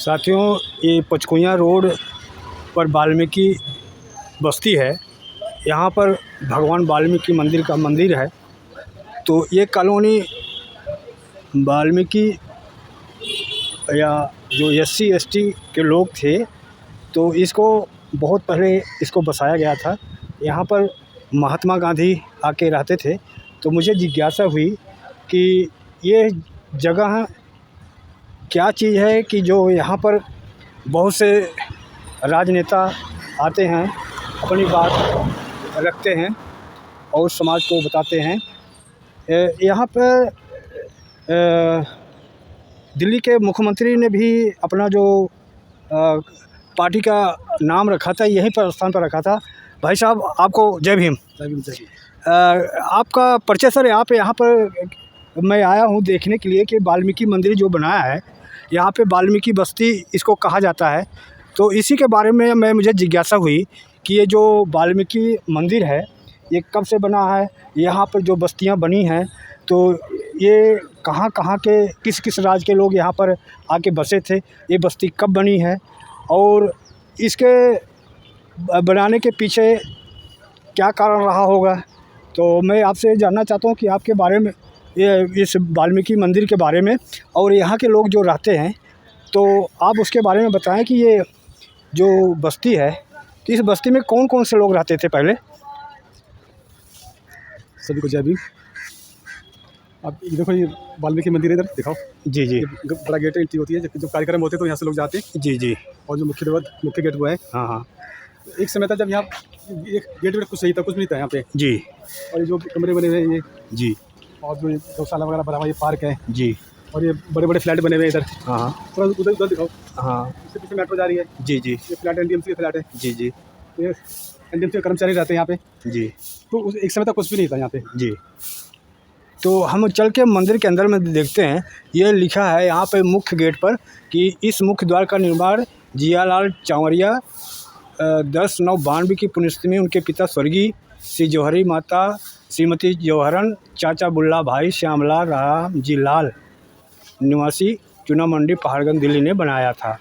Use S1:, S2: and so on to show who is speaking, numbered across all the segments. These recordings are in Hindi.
S1: साथियों, ये पचकुइयाँ रोड पर वाल्मीकि बस्ती है। यहाँ पर भगवान वाल्मीकि मंदिर का मंदिर है। तो ये कॉलोनी वाल्मीकि या जो SC ST के लोग थे, तो इसको बहुत पहले इसको बसाया गया था। यहाँ पर महात्मा गांधी आके रहते थे। तो मुझे जिज्ञासा हुई कि ये जगह क्या चीज़ है कि जो यहाँ पर बहुत से राजनेता आते हैं, अपनी बात रखते हैं और समाज को बताते हैं। यहाँ पर दिल्ली के मुख्यमंत्री ने भी अपना जो पार्टी का नाम रखा था, यहीं पर स्थान पर रखा था। भाई साहब, आपको जय भीम।
S2: जय भीम, जय भीम।
S1: आपका परिचय सर। यहाँ पर मैं आया हूँ देखने के लिए कि वाल्मीकि मंदिर जो बनाया है, यहाँ पे वाल्मीकि बस्ती इसको कहा जाता है। तो इसी के बारे में मुझे जिज्ञासा हुई कि ये जो वाल्मीकि मंदिर है, ये कब से बना है, यहाँ पर जो बस्तियाँ बनी हैं, तो ये कहाँ कहाँ के किस किस राज्य के लोग यहाँ पर आके बसे थे, ये बस्ती कब बनी है और इसके बनाने के पीछे क्या कारण रहा होगा। तो मैं आपसे जानना चाहता हूँ कि आपके बारे में, ये इस वाल्मीकि मंदिर के बारे में और यहाँ के लोग जो रहते हैं, तो आप उसके बारे में बताएं कि ये जो बस्ती है, तो इस बस्ती में कौन कौन से लोग रहते थे पहले।
S2: सभी को जय भीम। आप ये देखो, ये वाल्मीकि मंदिर है, इधर दिखाओ।
S1: जी जी।
S2: बड़ा गेट एंट्री होती है, जब कार्यक्रम होते हैं तो यहाँ से लोग जाते हैं।
S1: जी जी।
S2: और जो मुख्य गेट वो है।
S1: हाँ हाँ।
S2: एक समय था जब यहाँ एक गेट वेट कुछ सही था, कुछ नहीं था यहाँ पे।
S1: जी।
S2: और ये जो कमरे बने हुए हैं ये,
S1: जी।
S2: और जो गौशाला वगैरह बना हुआ, ये पार्क है जी। और ये बड़े बड़े फ्लैट बने हुए हैं इधर।
S1: हाँ हाँ।
S2: थोड़ा उधर दिखाओ।
S1: हाँ,
S2: इसके पीछे मेट्रो जा रही है।
S1: जी जी।
S2: ये फ्लैट NDMC का फ्लैट है।
S1: जी जी।
S2: ये NDMC के कर्मचारी रहते हैं यहाँ पे
S1: जी।
S2: तो एक समय तक कुछ भी नहीं था यहाँ पे
S1: जी। तो हम चल के मंदिर के अंदर में देखते हैं। ये लिखा है यहाँ पे मुख्य गेट पर कि इस मुख्य द्वार का निर्माण जियालाल चावरिया 10/9/92 की पुण्यतिथि में उनके पिता स्वर्गीय श्री जौहरी माता श्रीमती जौहरन चाचा बुल्ला भाई श्यामलाल राम जी लाल निवासी चुना मंडी पहाड़गंज दिल्ली ने बनाया था।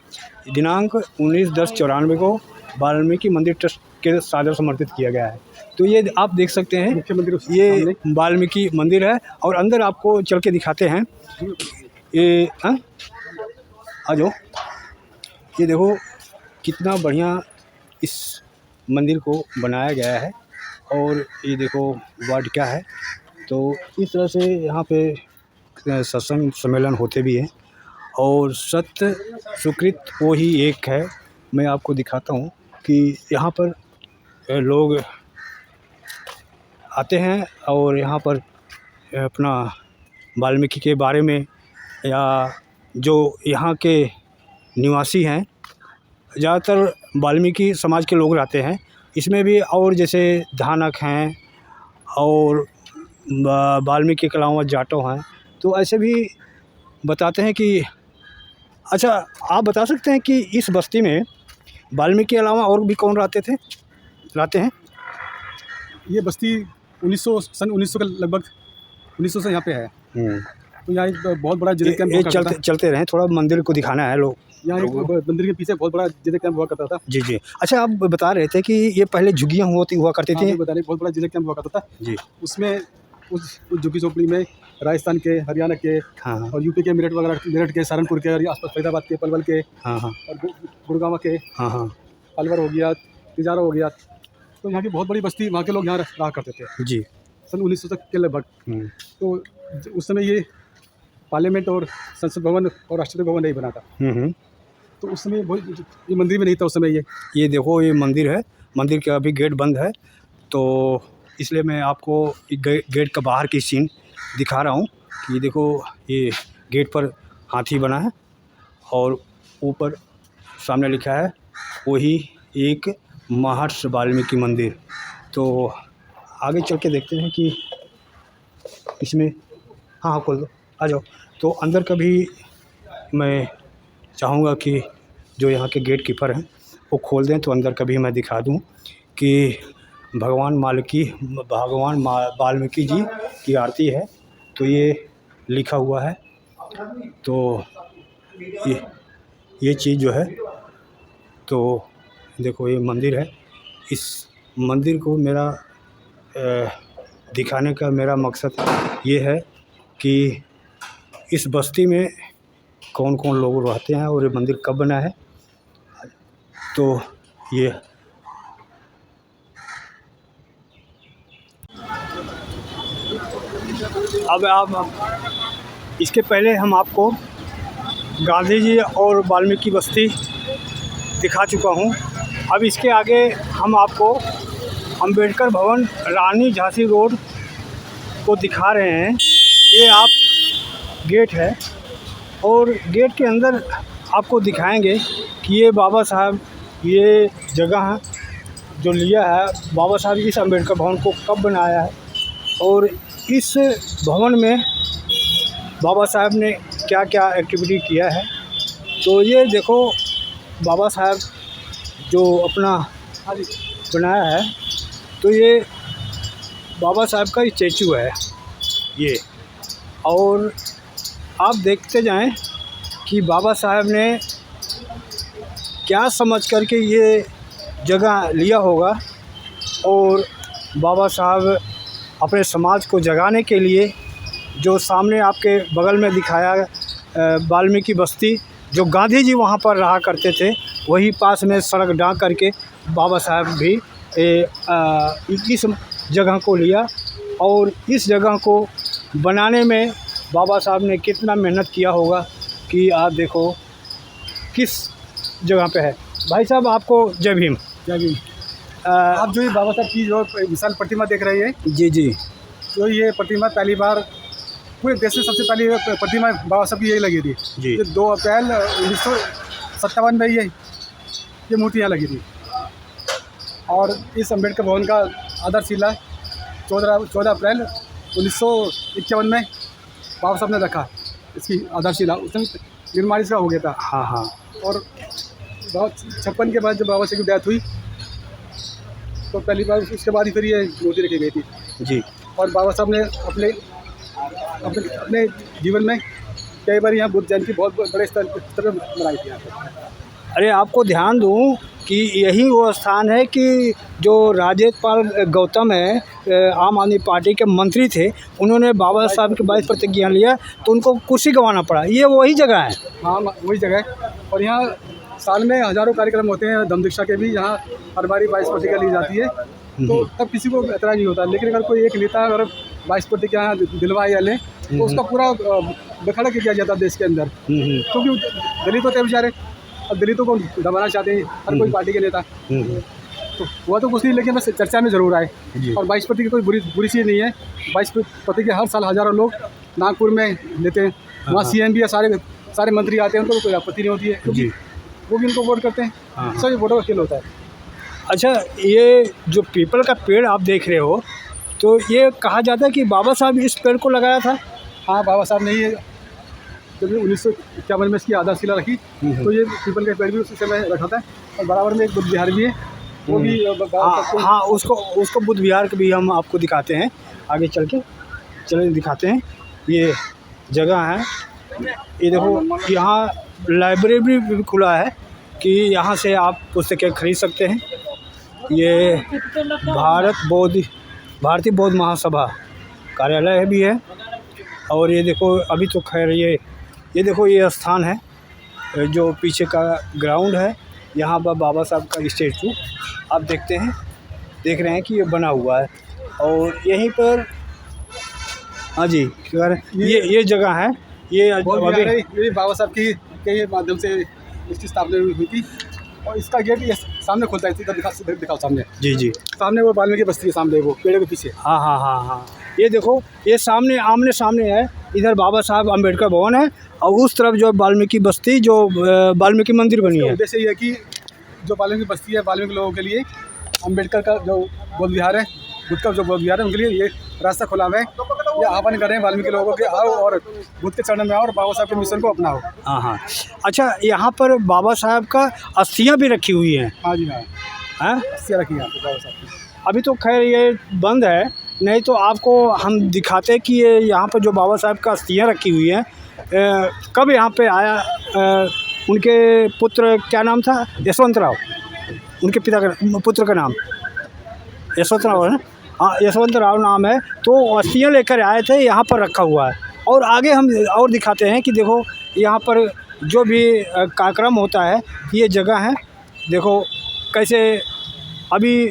S1: दिनांक 19/10/94 को वाल्मीकि मंदिर ट्रस्ट के सादर समर्पित किया गया है। तो ये आप देख सकते हैं,
S2: मुख्य मंदिर
S1: ये वाल्मीकि मंदिर है और अंदर आपको चल के दिखाते हैं। ये आ जाओ। ये देखो कितना बढ़िया इस मंदिर को बनाया गया है और ये देखो वार्ड क्या है। तो इस तरह से यहाँ पे सत्संग सम्मेलन होते भी हैं और सत्य सुकृत वो ही एक है। मैं आपको दिखाता हूँ कि यहाँ पर लोग आते हैं और यहाँ पर अपना वाल्मीकि के बारे में या जो यहाँ के निवासी हैं, ज़्यादातर वाल्मीकि समाज के लोग रहते हैं। इसमें भी और जैसे धानक हैं और वाल्मीकि के अलावा जाटो हैं, तो ऐसे भी बताते हैं कि अच्छा, आप बता सकते हैं कि इस बस्ती में वाल्मीकि के अलावा और भी कौन रहते हैं।
S2: ये बस्ती 1900 के लगभग 1900 से यहाँ पे है। तो यहाँ एक बहुत बड़ा जिले कैंप
S1: चलते रहे, थोड़ा मंदिर को दिखाना है लोग।
S2: यहाँ एक मंदिर के पीछे बहुत बड़ा जिले कैंप हुआ करता था।
S1: जी जी। अच्छा, आप बता रहे थे कि ये पहले झुग्गियाँ हुआ करती थी।
S2: बता रहे, बहुत बड़ा जिले कैंप हुआ करता था
S1: जी।
S2: उसमें उस झुग्गी झोपड़ी में राजस्थान के, हरियाणा के,
S1: हाँ हाँ,
S2: और यूपी के मेरठ के, सहारनपुर के और आसपास फरीदाबाद के, पलवल के,
S1: हाँ हाँ, और
S2: गुड़गांव के,
S1: हाँ हाँ,
S2: अलवर हो गया, तिजारा हो गया। तो यहाँ की बहुत बड़ी बस्ती, वहाँ के लोग यहाँ रहा करते थे
S1: जी,
S2: सन 1900 तक के लगभग। तो उस समय ये पार्लियामेंट और संसद भवन और राष्ट्रपति भवन नहीं बना था। तो उस समय ये मंदिर में नहीं था उस समय। ये
S1: देखो, ये मंदिर है। मंदिर का अभी गेट बंद है, तो इसलिए मैं आपको गेट का बाहर की सीन दिखा रहा हूँ कि देखो, ये गेट पर हाथी बना है और ऊपर सामने लिखा है वही एक महर्षि वाल्मीकि मंदिर। तो आगे चल के देखते हैं कि इसमें, हाँ खोल दो, आ जाओ। तो अंदर का भी मैं चाहूँगा कि जो यहाँ के गेट कीपर हैं वो खोल दें, तो अंदर का भी मैं दिखा दूँ कि भगवान वाल्मीकि जी की आरती है। तो ये लिखा हुआ है। तो ये चीज़ जो है, तो देखो ये मंदिर है। इस मंदिर को मेरा दिखाने का मेरा मकसद ये है कि इस बस्ती में कौन कौन लोग रहते हैं और ये मंदिर कब बना है। तो ये अब आप इसके पहले हम आपको गांधी जी और वाल्मीकि बस्ती दिखा चुका हूँ। अब इसके आगे हम आपको अंबेडकर भवन रानी झांसी रोड को दिखा रहे हैं। ये आप गेट है और गेट के अंदर आपको दिखाएंगे कि ये बाबा साहब ये जगह जो लिया है, बाबा साहब इस अंबेडकर भवन को कब बनाया है और इस भवन में बाबा साहब ने क्या क्या एक्टिविटी किया है। तो ये देखो बाबा साहब जो अपना बनाया है, तो ये बाबा साहब का स्टैचू है ये। और आप देखते जाएं कि बाबा साहब ने क्या समझ कर के ये जगह लिया होगा और बाबा साहब अपने समाज को जगाने के लिए जो सामने आपके बगल में दिखाया वाल्मीकि बस्ती, जो गांधी जी वहाँ पर रहा करते थे, वही पास में सड़क डांक करके बाबा साहब भी इस जगह को लिया। और इस जगह को बनाने में बाबा साहब ने कितना मेहनत किया होगा कि आप देखो किस जगह पे है। भाई साहब आपको जय भीम।
S2: जय भीम। आप जो ये बाबा साहब की जो विशाल प्रतिमा देख रहे हैं,
S1: जी जी,
S2: तो ये प्रतिमा पहली बार पूरे देश में सबसे पहली प्रतिमा बाबा साहब की यही लगी थी
S1: जी।
S2: जो 2 अप्रैल 1957 में ये मूर्ति यहाँ लगी थी। और इस अम्बेडकर भवन का आधारशिला 14 अप्रैल 1951 में बाबा साहब ने रखा। इसकी आधारशिला उस समय निर्माण इसका हो गया था।
S1: हाँ हाँ।
S2: और 56 के बाद जब बाबा साहब की डेथ हुई तो पहली बार उसके बाद ही फिर ये मूर्ति रखी गई थी
S1: जी।
S2: और बाबा साहब ने अपने अपने अपने जीवन में कई बार यहाँ बुद्ध जयंती बहुत बड़े स्तर पर मनाई थी यहाँ पर।
S1: अरे आपको ध्यान दूं कि यही वो स्थान है कि जो राजेंद्र पाल गौतम है, आम आदमी पार्टी के मंत्री थे, उन्होंने बाबा साहब की 22 प्रतिज्ञा लिया तो उनको कुर्सी गंवाना पड़ा। ये वही जगह है।
S2: हाँ, वही जगह है। और यहाँ साल में हज़ारों कार्यक्रम होते हैं। धम्म दीक्षा के भी यहाँ हर बारी 22 प्रतिज्ञा ली जाती है, तो तब किसी को एतराज़ नहीं होता। लेकिन अगर कोई एक नेता अगर 22 प्रतिज्ञा दिलवाए या ले तो उसका पूरा बखड़ा किया जाता है देश के अंदर, क्योंकि दलित होते हैं बेचारे, अब दलितों को दबाना चाहते हैं हर कोई पार्टी के नेता। तो हुआ तो कुछ नहीं, लेकिन बस चर्चा में ज़रूर आए। और 22 प्रतिज्ञा कोई बुरी चीज़ नहीं है। 22 प्रतिज्ञा हर साल हज़ारों लोग नागपुर में लेते हैं। वहाँ CM भी या सारे मंत्री आते हैं, उनको कोई आपत्ति नहीं होती है क्योंकि वो भी उनको वोट करते हैं। सब ये वोटों का खेल होता है।
S1: अच्छा, ये जो पीपल का पेड़ आप देख रहे हो, तो ये कहा जाता है कि बाबा साहब इस पेड़ को लगाया था।
S2: हाँ, बाबा साहब ने ये जब 1951 में इसकी आधारशिला रखी तो ये पीपल का पेड़ भी उसी समय रखा था। और बराबर में एक बुद्ध विहार भी है, वो भी
S1: हाँ, उसको बुद्ध विहार के भी हम आपको दिखाते हैं। आगे चल के चले दिखाते हैं। ये जगह है, ये देखो यहाँ लाइब्रेरी भी खुला है कि यहाँ से आप पुस्तकें खरीद सकते हैं। ये भारतीय बौद्ध महासभा कार्यालय भी है। और ये देखो अभी तो खैर ये देखो ये स्थान है जो पीछे का ग्राउंड है, यहाँ पर बाबा साहब का स्टैचू आप देख रहे हैं कि ये बना हुआ है। और यहीं पर हाँ जी, ये जगह है। ये
S2: बाबा साहब के माध्यम से इसकी स्थापना हुई थी। और इसका गेट ये सामने खुलता है, इधर दिखाओ सामने। जी जी, सामने वो वाल्मीकि बस्ती है, सामने वो पेड़ के पीछे।
S1: हाँ हाँ हाँ हाँ, ये देखो ये सामने आमने सामने है। इधर बाबा साहब अम्बेडकर भवन है और उस तरफ जो वाल्मीकि बस्ती, जो वाल्मीकि मंदिर बनी है।
S2: उद्देश्य ये है कि जो वाल्मीकि बस्ती है, वाल्मीकि लोगों के लिए अम्बेडकर का जो बौद्ध विहार है, बुद्ध का जो बौद्ध विहार है, उनके लिए ये रास्ता खुला हुआ है। ये आह्वान कर रहे हैं वाल्मीकि लोगों के, आओ और बुद्ध के चरण में आओ और बाबा साहब के मिशन को अपनाओ।
S1: हाँ हाँ। अच्छा, यहाँ पर बाबा साहब का अस्थियाँ भी रखी हुई हैं।
S2: हाँ जी, हाँ
S1: हाँ,
S2: अस्थियाँ रखी हैं यहाँ पे बाबा साहब की।
S1: अभी तो खैर ये बंद है, नहीं तो आपको हम दिखाते कि ये यहाँ पर जो बाबा साहब का अस्थियाँ रखी हुई हैं, कब यहाँ पे आया उनके पुत्र क्या नाम था, यशवंत राव, उनके पिता का पुत्र का नाम यशवंत राव है ना, हाँ यशवंत राव नाम है। तो अस्थियाँ लेकर आए थे, यहाँ पर रखा हुआ है। और आगे हम और दिखाते हैं कि देखो यहाँ पर जो भी कार्यक्रम होता है, ये जगह है, देखो कैसे अभी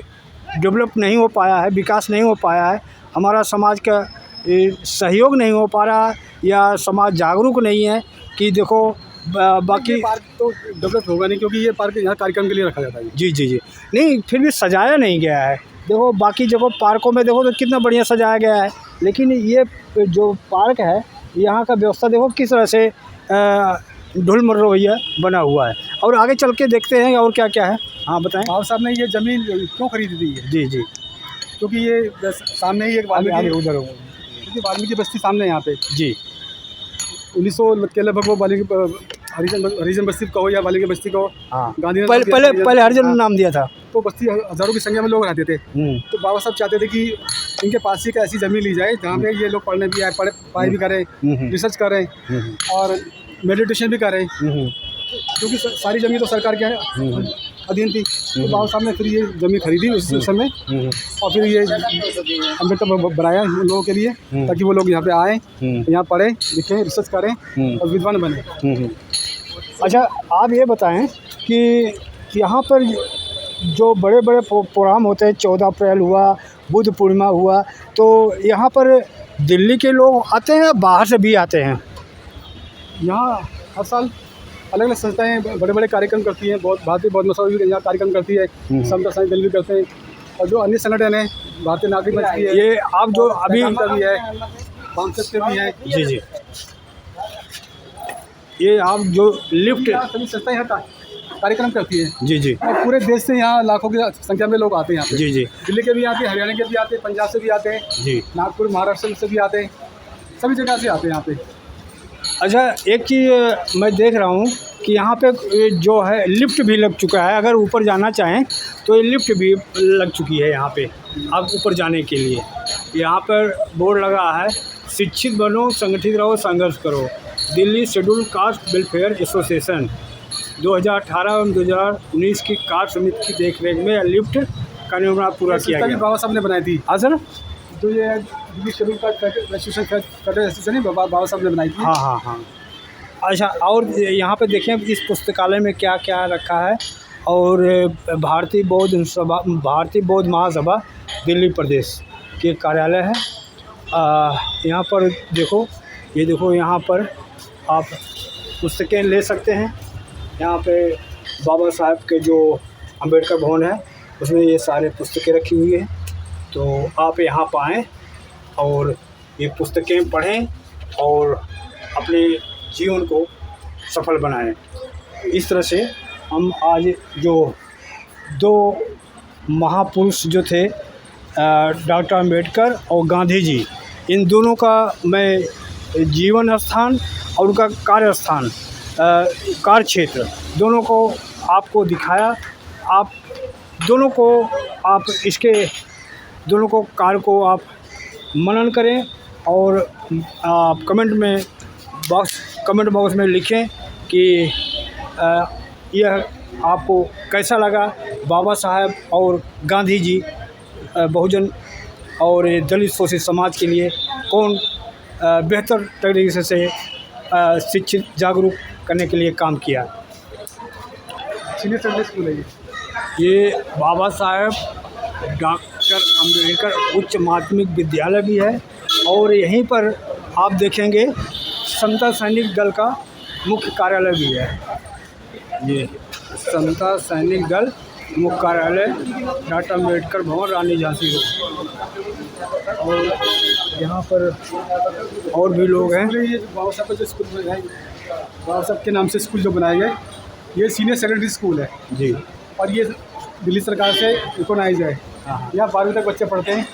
S1: डेवलप नहीं हो पाया है, विकास नहीं हो पाया है, हमारा समाज का सहयोग नहीं हो पा रहा है, या समाज जागरूक नहीं है कि देखो बाकी
S2: पार्क तो डेवलप होगा नहीं, क्योंकि ये पार्क यहाँ कार्यक्रम के लिए रखा जाता है।
S1: जी जी जी, नहीं फिर भी सजाया नहीं गया है। देखो बाकी जगह पार्कों में देखो तो कितना बढ़िया सजाया गया है, लेकिन ये जो पार्क है यहाँ का व्यवस्था देखो किस तरह से ढुलमुल रवैया बना हुआ है। और आगे चल के देखते हैं और क्या क्या है। हाँ बताएं।
S2: बाबा साहब ने ये ज़मीन क्यों खरीदी थी?
S1: जी जी,
S2: क्योंकि ये सामने ही एक वाल्मीकि
S1: उधर
S2: क्योंकि वाल्मीकि बस्ती सामने है यहाँ पे।
S1: जी,
S2: 1900 के लगभग वो हरिजन बस्ती कहो या वाल्मीकि बस्ती कहो,
S1: हाँ
S2: गांधी ने
S1: पहले हरिजन नाम दिया था।
S2: तो बस्ती हज़ारों की संख्या में लोग रहते थे। तो बाबा साहब चाहते थे कि इनके पास ही एक ऐसी ज़मीन ली जाए जहाँ पे ये लोग पढ़ने भी आए, पढ़ाई भी करें, रिसर्च करें और मेडिटेशन भी करें, क्योंकि सारी ज़मीन तो सरकार के अधीन थी। तो बाबा साहब ने फिर ये ज़मीन खरीदी उस समय, और फिर ये अम्बेडकर बनाया लोगों के लिए, ताकि वो लोग यहाँ पे आएँ, यहाँ पढ़ें लिखें, रिसर्च करें और विद्वान बने।
S1: अच्छा आप ये बताएं कि यहाँ पर जो बड़े बड़े प्रोग्राम होते हैं, 14 अप्रैल हुआ, बुद्ध पूर्णिमा हुआ, तो यहाँ पर दिल्ली के लोग आते हैं, बाहर से भी आते हैं?
S2: यहाँ हर साल अलग अलग संस्थाएं बड़े बड़े कार्यक्रम करती हैं। बहुत भारतीय बौद्ध महोत्सव भी यहाँ कार्यक्रम करती है, समता साई दल भी करते हैं, और जो अन्य संगठन है, भारतीय नागरिक मंच भी है,
S1: ये आप जो अभी
S2: का भी है, सांसद भी है।
S1: जी जी, ये आप जो लिफ्ट
S2: सभी संस्थाएं यहाँ कार्यक्रम करती है।
S1: जी जी,
S2: और पूरे देश से यहाँ लाखों की संख्या में लोग आते हैं यहाँ पे।
S1: जी जी,
S2: दिल्ली के भी आते हैं, हरियाणा के भी आते हैं, पंजाब से भी आते हैं,
S1: जी,
S2: नागपुर महाराष्ट्र से भी आते हैं, सभी जगह से आते हैं यहाँ पे।
S1: अच्छा एक चीज़ मैं देख रहा हूँ कि यहाँ पे जो है लिफ्ट भी लग चुका है। अगर ऊपर जाना चाहें तो ये लिफ्ट भी लग चुकी है यहाँ पे, आप ऊपर जाने के लिए। यहाँ पर बोर्ड लगा है, शिक्षित बनो, संगठित रहो, संघर्ष करो, Delhi schedule caste welfare association 2018 एवं 2019 की कार्य समिति की देखरेख में यह लिफ्ट का निर्माण पूरा किया गया।
S2: बाबा साहब ने बनाई थी।
S1: हाँ सर,
S2: तो ये दिल्ली शेड्यूल कास्ट एसोसिएशन बाबा साहब ने बनाई थी।
S1: हाँ हाँ हाँ। अच्छा और यहाँ पे देखें इस पुस्तकालय में क्या क्या रखा है। और भारतीय बौद्ध महासभा दिल्ली प्रदेश के कार्यालय है। यहाँ पर देखो, ये देखो, यहाँ पर आप पुस्तकें ले सकते हैं। यहाँ पे बाबा साहब के जो अम्बेडकर भवन है उसमें ये सारे पुस्तकें रखी हुई हैं। तो आप यहाँ पर आएँ और ये पुस्तकें पढ़ें और अपने जीवन को सफल बनाएं। इस तरह से हम आज जो दो महापुरुष जो थे डॉक्टर अम्बेडकर और गांधी जी, इन दोनों का मैं जीवन स्थान और उनका कार्य स्थान, कार्य क्षेत्र दोनों को आपको दिखाया। आप दोनों को आप इसके दोनों को कार्य को आप मनन करें और आप कमेंट बॉक्स में लिखें कि यह आपको कैसा लगा। बाबा साहब और गांधी जी बहुजन और दलित शोषित समाज के लिए कौन बेहतर तरीके से शिक्षित जागरूक करने के लिए काम किया।
S2: सीनियर सेकेंडरी स्कूल है
S1: ये बाबा साहब डॉक्टर अम्बेडकर उच्च माध्यमिक विद्यालय भी है। और यहीं पर आप देखेंगे समता सैनिक दल का मुख्य कार्यालय भी है। ये समता सैनिक दल मुख्य कार्यालय डॉक्टर अम्बेडकर भवन, रानी झांसी रोड। और यहाँ पर और भी लोग हैं।
S2: ये बाबा साहब का जो स्कूल बनाया, बाबा साहब के नाम से स्कूल जो बनाए गए, ये सीनियर सेकेंडरी स्कूल है
S1: जी।
S2: और ये दिल्ली सरकार से रिकॉग्नाइज है। यहाँ 12वीं तक बच्चे पढ़ते हैं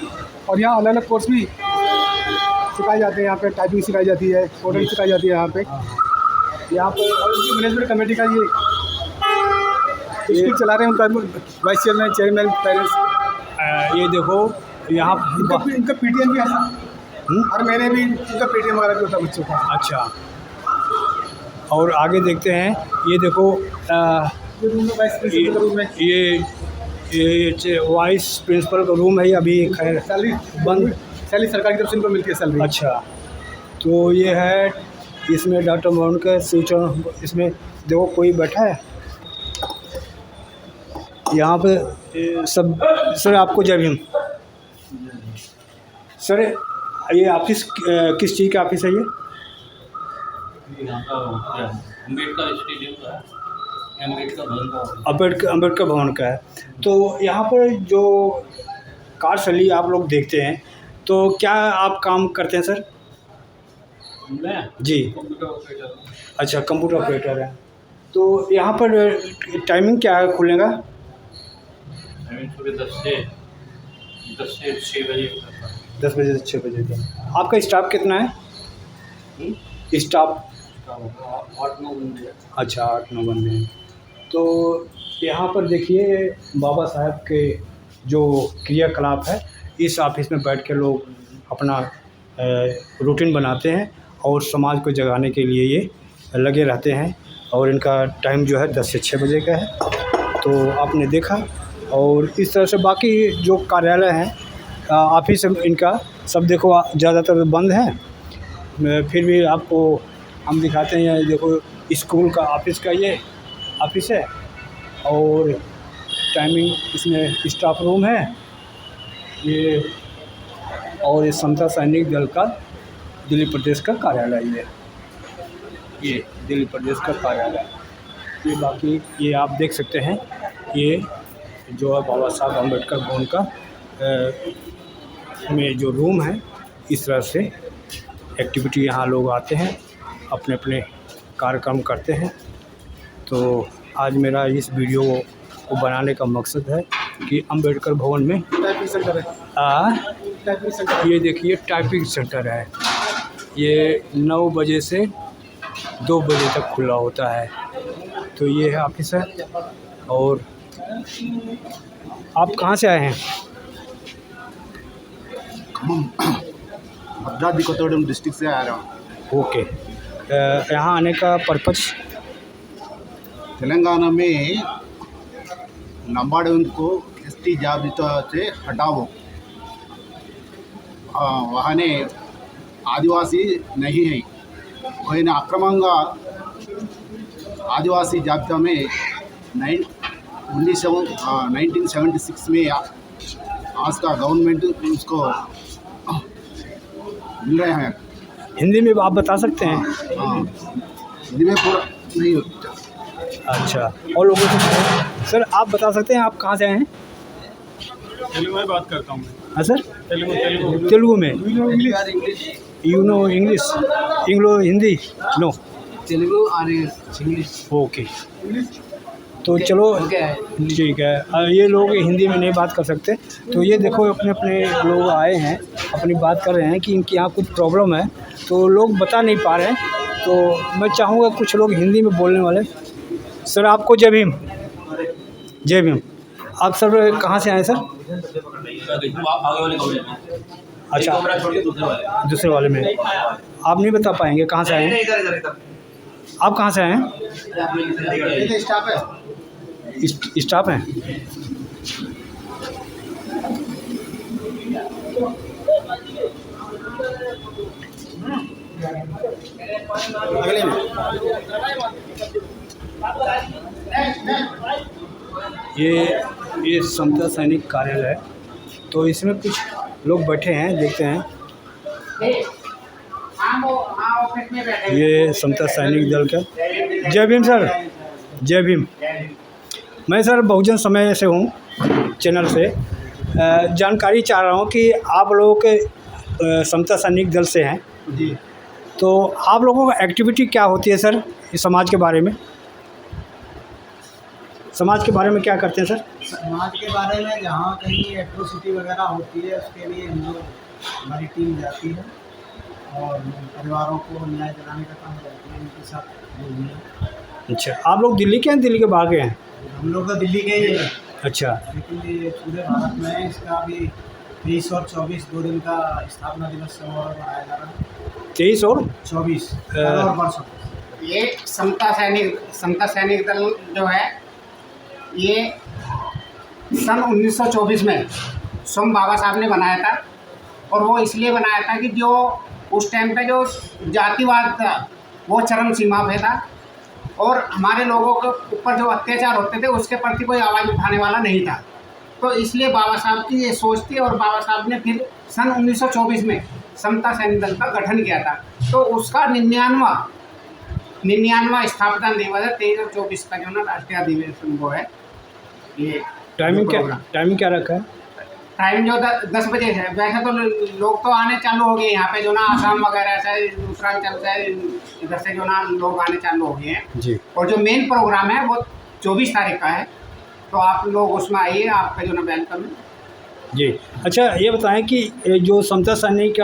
S2: और यहाँ अलग अलग कोर्स भी सिखाए जाते हैं। यहाँ पे टाइपिंग सिखाई जाती है, कोडिंग सिखाई जाती है यहाँ पे। यहाँ पर और मैनेजमेंट कमेटी का ये स्कूल चला रहे हैं, उनका वाइस चेयरमैन पेरेंट्स।
S1: ये देखो यहाँ
S2: इनका पीटीएम भी है, हर महीने भी इनका पीटीएम वगैरह भी होता है बच्चों का।
S1: अच्छा, और आगे देखते हैं, ये देखो
S2: ये रूम में वाइस प्रिंसिपल का रूम है।
S1: ये वाइस प्रिंसिपल का रूम है, ये अभी खैर
S2: सैलरी
S1: बंद।
S2: सैलरी सरकार की तरफ से इनको मिलती है सैलरी।
S1: अच्छा, तो ये है, इसमें डॉक्टर मोहन का सूचना, इसमें देखो कोई बैठा है यहाँ पे सब। सर आपको जय भीम। सर ये ऑफिस किस चीज़ का ऑफिस है ये?
S3: यहाँ का अम्बेडकर स्टेडियम का है, अम्बेडकर भवन का।
S1: अम्बेडकर भवन का है। तो यहाँ पर जो कार्यशैली आप लोग देखते हैं, तो क्या आप काम करते हैं सर?
S3: मैं
S1: जी।
S3: कंप्यूटर ऑपरेटर हूँ।
S1: अच्छा, कंप्यूटर ऑपरेटर है। तो यहाँ पर टाइमिंग क्या है खुलने का?
S3: टाइमिंग सुबह 10 से 6 बजे तक है।
S1: 10 बजे से 6 बजे तक। आपका स्टाफ कितना है? स्टाफ
S3: 8-9 बंदे हैं।
S1: अच्छा, 8-9 बंदे हैं। तो यहाँ पर देखिए बाबा साहब के जो क्रियाकलाप है, इस ऑफिस में बैठ के लोग अपना रूटीन बनाते हैं और समाज को जगाने के लिए ये लगे रहते हैं। और इनका टाइम जो है 10 से 6 बजे का है, तो आपने देखा। और इस तरह से बाकी जो कार्यालय हैं, ऑफिस इनका सब देखो ज़्यादातर बंद है। फिर भी आपको हम दिखाते हैं, ये देखो स्कूल का ऑफिस का ये ऑफिस है। और टाइमिंग, इसमें स्टाफ रूम है ये। और ये समता सैनिक दल का दिल्ली प्रदेश का कार्यालय, ये दिल्ली प्रदेश का कार्यालय। ये बाकी ये आप देख सकते हैं, ये जो है बाबा साहब अम्बेडकर भवन का में जो रूम है, इस तरह से एक्टिविटी यहाँ लोग आते हैं, अपने अपने कार्यक्रम करते हैं। तो आज मेरा इस वीडियो को बनाने का मकसद है कि अम्बेडकर भवन में
S2: टाइपिंग सेंटर है। Typing centre.
S1: ये देखिए टाइपिंग सेंटर है। ये 9 बजे से 2 बजे तक खुला होता है। तो ये है ऑफिस है। और आप कहाँ से आए हैं?
S4: भद्राद्री कोत्तगुडम डिस्ट्रिक्ट से आ रहा हूँ।
S1: ओके। यहाँ आने का पर्पज़?
S4: तेलंगाना में नाबार्ड को एसटी जाबिता से हटाओ, वहाँ ने आदिवासी नहीं है, वही अक्रमंगा आदिवासी जाबिता में 1976 में आज का गवर्नमेंट उसको मिल रहे हैं।
S1: हिंदी में आप बता सकते हैं?
S4: हाँ, हिंदी में पूरा नहीं होता।
S1: अच्छा, और लोगों से सर आप बता सकते हैं आप कहाँ से आए हैं?
S2: तेलुगु में बात करता हूँ मैं।
S1: हाँ सर,
S2: तेलुगु
S1: तेलुगु में।
S4: English
S1: you know English? इंग्लो हिंदी नो?
S4: तेलुगु और इंग्लिश।
S1: ओके, तो चलो ठीक है। ये लोग हिंदी में नहीं बात कर सकते, तो ये देखो अपने अपने लोग आए हैं, अपनी बात कर रहे हैं कि इनके यहाँ कुछ प्रॉब्लम है, तो लोग बता नहीं पा रहे हैं। तो मैं चाहूँगा कुछ लोग हिंदी में बोलने वाले। सर आपको जय भीम। जय भीम। आप सर कहाँ से आए सर?
S3: आगे वाले कमरे में।
S1: अच्छा,
S3: एक कमरा छोड़ के दूसरे वाले।
S1: दूसरे वाले में आप नहीं बता पाएंगे कहाँ से आए हैं?
S3: इधर
S1: आप कहाँ से आए हैं?
S4: ये स्टाफ है।
S1: स्टाफ हैं?
S4: अगले में
S1: ये समता सैनिक कार्यालय है। तो इसमें कुछ लोग बैठे हैं, देखते हैं। ये समता सैनिक दल का। जय भीम सर। जय भीम। मैं सर बहुजन समय से हूँ, चैनल से जानकारी चाह रहा हूँ कि आप लोगों के समता सैनिक दल से हैं
S2: जी।
S1: तो आप लोगों का एक्टिविटी क्या होती है सर इस समाज के बारे में? समाज के बारे में क्या करते हैं सर?
S5: समाज के बारे में जहाँ कहीं एट्रोसिटी वगैरह होती है उसके लिए हम लोग, हमारी टीम जाती है और परिवारों को न्याय दिलाने का काम करती है, उनके साथ मिलना।
S1: अच्छा, आप लोग दिल्ली के हैं, दिल्ली के बाहर के हैं?
S5: हम लोग तो दिल्ली के ही हैं,
S1: अच्छा,
S5: लेकिन ये पूरे भारत में है। इसका अभी 23 और 24 2 दिन का स्थापना दिवस समारोह मनाया जा रहा है।
S1: 23 और
S5: 24 कल और परसों।
S6: ये समता सैनिक दल जो है ये सन 1924 में स्वयं बाबा साहब ने बनाया था। और वो इसलिए बनाया था कि जो उस टाइम पे जो जातिवाद था वो चरम सीमा पे था और हमारे लोगों के ऊपर जो अत्याचार होते थे उसके प्रति कोई आवाज़ उठाने वाला नहीं था। तो इसलिए बाबा साहब की ये सोच थी और बाबा साहब ने फिर सन 1924 में समता सैनिक दल का गठन किया था। तो उसका 99वां स्थापना दिवस है 23/24 का जो ना राष्ट्रीय अधिवेशन वो है। ये
S1: टाइमिंग क्या रखा है?
S6: टाइम जो 10 बजे है। वैसे तो लोग तो आने चालू हो गए यहाँ पे जो ना आसाम वगैरह से उत्तरांचल से इधर से जो ना लोग आने चालू हो गए हैं
S1: जी।
S6: और जो मेन प्रोग्राम है वो 24 तारीख का है। तो आप लोग उसमें आइए, आपका जो ना वेलकम है
S1: जी। अच्छा ये बताएं कि जो समता सैनिक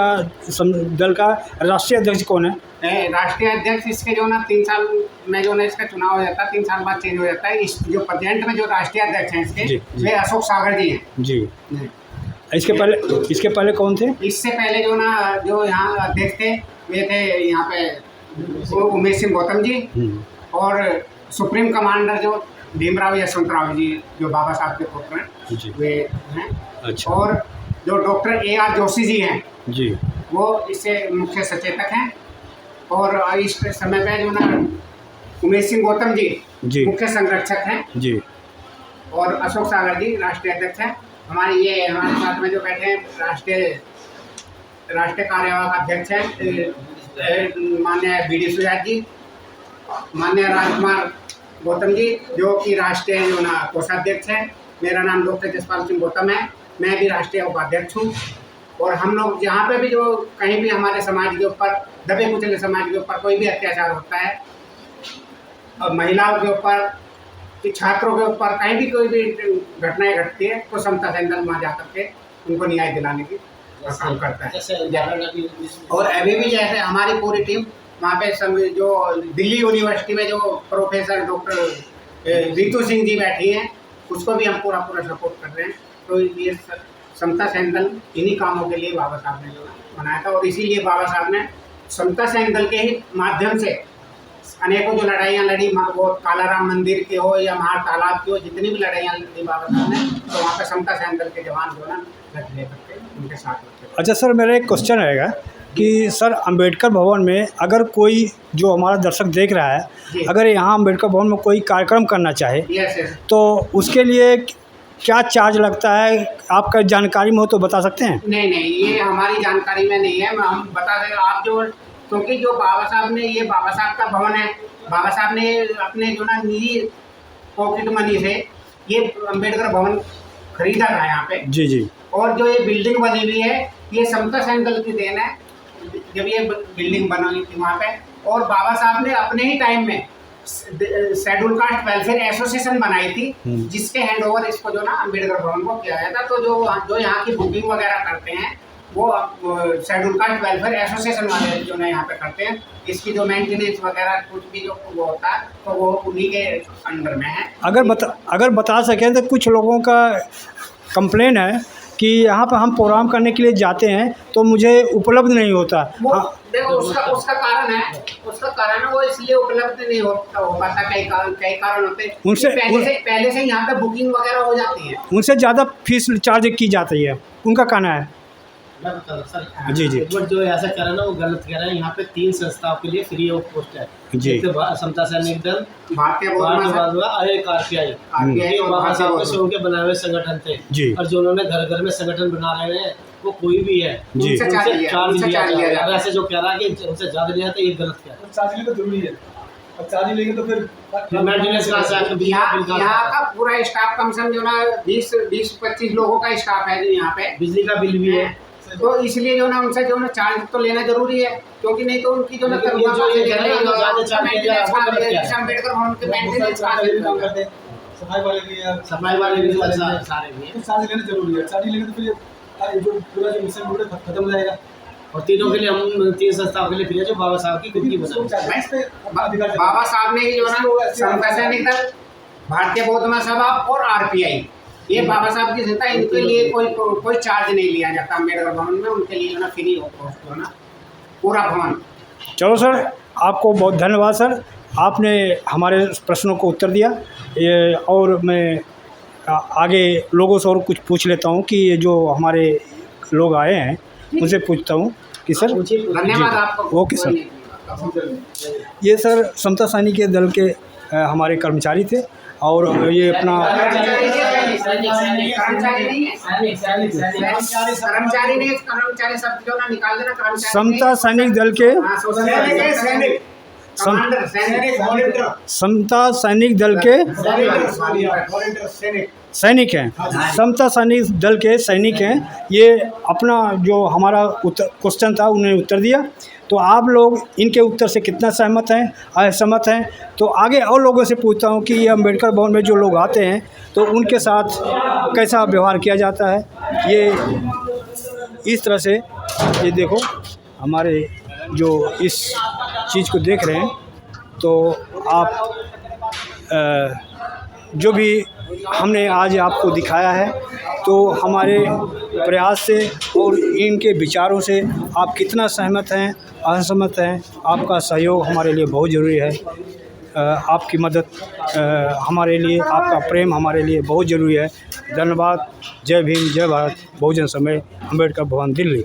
S1: दल का राष्ट्रीय अध्यक्ष कौन है?
S6: राष्ट्रीय अध्यक्ष इसके जो ना 3 साल में जो ना इसका चुनाव हो जाता है, 3 साल बाद चेंज हो जाता है। इस जो प्रेजेंट में जो राष्ट्रीय अध्यक्ष हैं इसके
S1: जी।
S6: वे अशोक सागर जी हैं।
S1: जी। इसके पहले कौन थे?
S6: इससे पहले जो ना जो यहाँ अध्यक्ष थे वे थे यहाँ पे उमेश सिंह गौतम जी और सुप्रीम कमांडर जो भीमराव यशवंतराव जी जो बाबा साहब के पुत्र हैं वे हैं।
S1: अच्छा।
S6: और जो डॉक्टर AR जोशी जी हैं
S1: जी
S6: वो इससे मुख्य सचेतक हैं। और इस समय पे जो ना उमेश सिंह गौतम जी मुख्य संरक्षक हैं
S1: जी
S6: और अशोक सागर जी राष्ट्रीय अध्यक्ष हैं। हमारे साथ में जो बैठे हैं राष्ट्रीय कार्यवाहक अध्यक्ष हैं माननीय BD सुजात जी, माननीय राजकुमार गौतम जी जो कि राष्ट्रीय जो ना कोषाध्यक्ष हैं। मेरा नाम डॉक्टर जसपाल सिंह गौतम है, मैं भी राष्ट्रीय उपाध्यक्ष हूँ। और हम लोग जहाँ पे भी जो कहीं भी हमारे समाज के ऊपर दबे कुचले समाज के ऊपर कोई भी अत्याचार होता है, महिलाओं के ऊपर, छात्रों के ऊपर कहीं भी कोई भी घटनाएं घटती है तो समता सैनिक दल वहाँ जाकर के उनको न्याय दिलाने की काम करता है। और अभी भी जैसे हमारी पूरी टीम वहाँ पे जो दिल्ली यूनिवर्सिटी में जो प्रोफेसर डॉक्टर रितु सिंह जी बैठी हैं उसको भी हम पूरा सपोर्ट कर रहे हैं। तो ये समता सैनिक दल इन्हीं कामों के लिए बाबा साहब ने जो बनाया था और इसीलिए बाबा साहब ने समता सैनिक दल के ही माध्यम से अनेकों जो लड़ाइयाँ लड़ी, वो कालाराम मंदिर की हो या महार तालाब की हो, जितनी भी लड़ाइयाँ लड़ी बाबा साहब ने, तो वहाँ पे समता सैनिक दल के जवान जो ना लड़ ले करके उनके साथ होते।
S1: अच्छा सर, मेरा एक क्वेश्चन रहेगा कि सर अंबेडकर भवन में अगर कोई जो हमारा दर्शक देख रहा है अगर यहाँ अंबेडकर भवन में कोई कार्यक्रम करना चाहे तो उसके लिए क्या चार्ज लगता है? आपका जानकारी में हो तो बता सकते हैं?
S6: नहीं, ये हमारी जानकारी में नहीं है। हम बता दें आप जो, क्योंकि जो बाबा साहब ने, ये बाबा साहब का भवन है, बाबा साहब ने अपने जो ना निजी पॉकेट मनी से ये अंबेडकर भवन खरीदा था यहाँ पे।
S1: जी। और
S6: जो ये बिल्डिंग बनी हुई है ये समता सैनिक दल की देन है, जब ये बिल्डिंग बनी थी वहाँ पे। और बाबा साहब ने अपने ही टाइम में शेड्यूल कास्ट वेलफेयर एसोसिएशन बनाई थी जिसके हैंडओवर इसको जो ना अंबेडकर भवन को किया गया था। तो जो यहाँ की बुकिंग वगैरह करते हैं वो शेड्यूल कास्ट वेलफेयर एसोसिएशन वाले जो ना यहाँ पे करते हैं। इसकी जो मेंटेनेंस वगैरह कुछ भी जो वो होता है तो वो उन्हीं के अंडर में है।
S1: अगर बता सकें तो कुछ लोगों का कंप्लेन है कि यहाँ पर हम प्रोग्राम करने के लिए जाते हैं तो मुझे उपलब्ध नहीं होता।
S6: देखो उसका कारण है वो इसलिए उपलब्ध नहीं हो पाता। कई कारण होते हैं। उनसे पहले से यहाँ पे बुकिंग वगैरह हो जाती है,
S1: उनसे ज़्यादा फीस चार्ज की जाती है, उनका कहना है। जी
S5: जो ऐसा कह रहा है ना वो गलत कह रहा है। यहाँ पे 3 संस्थाओं के लिए फ्री ऑफ कॉस्ट है
S1: जी।
S5: समता सैनिक दल,
S6: भारतीय
S5: बाबा साहब के उनके बनाए हुए संगठन थे
S1: जी।
S5: और जो उन्होंने घर घर में संगठन बना रहे हैं वो कोई भी है
S1: जी,
S5: चार्ज लिया। ऐसे जो कह रहा है कि उनसे ज्यादा लिया तो ये गलत कह रहा है।
S2: चार्ज लेना जरूरी है, और चार्ज लेंगे तो फिर
S5: मेंटेनेंस का
S6: यहाँ का पूरा स्टाफ कम से कम जो ना 20-25 लोगों का स्टाफ है यहाँ पे।
S5: बिजली का बिल भी है,
S6: तो इसलिए जो ना उनसे जो ना चार्ज तो लेना जरूरी है, क्योंकि नहीं तो उनकी जो ना
S5: अम्बेडकर भवन
S6: के मेंटेनेंस
S2: करते सफाई वाले भी सारे भी तो चार्ज लेना जरूरी है। चार्ज लेंगे तो फिर जो पूरा जो मिशन मोड खत्म हो जाएगा।
S5: और तीनों के लिए हम 3 संस्थाओं के लिए फ्री है जो बाबा साहब की खुद की बनाई।
S6: बाबा साहब ने जो ना समता सैनिक दल, भारतीय बौद्ध महासभा और RPI, ये बाबा साहब की संस्था, इनके लिए कोई चार्ज नहीं लिया जाता। अंबेडकर भवन में उनके लिए जो ना फ्री हो ना पूरा भवन।
S1: चलो सर, आपको बहुत धन्यवाद सर, आपने हमारे प्रश्नों को उत्तर दिया। ये और मैं आगे लोगों से और कुछ पूछ लेता हूँ कि ये जो हमारे लोग आए हैं उनसे पूछता हूँ कि सर।
S6: धन्यवाद आपको।
S1: Okay sir. ये सर समता सैनिक के दल के हमारे कर्मचारी थे और ये अपना
S6: कर्मचारी नहीं, कर्मचारी सब जो ना निकाल देना, कर्मचारी
S1: समता सैनिक दल के समता सैनिक दल के सैनिक हैं, समता सैनिक दल के सैनिक हैं। ये अपना जो हमारा क्वेश्चन था उन्होंने उत्तर दिया। तो आप लोग इनके उत्तर से कितना सहमत हैं, असहमत हैं? तो आगे और लोगों से पूछता हूँ कि ये अम्बेडकर भवन में जो लोग आते हैं तो उनके साथ कैसा व्यवहार किया जाता है। ये इस तरह से, ये देखो हमारे जो इस चीज़ को देख रहे हैं तो आप जो भी हमने आज आपको दिखाया है तो हमारे प्रयास से और इनके विचारों से आप कितना सहमत हैं, असहमत हैं, आपका सहयोग हमारे लिए बहुत ज़रूरी है। आपकी मदद हमारे लिए, आपका प्रेम हमारे लिए बहुत ज़रूरी है। धन्यवाद। जय भीम, जय भारत, बहुजन समाज, अम्बेडकर भवन, दिल्ली।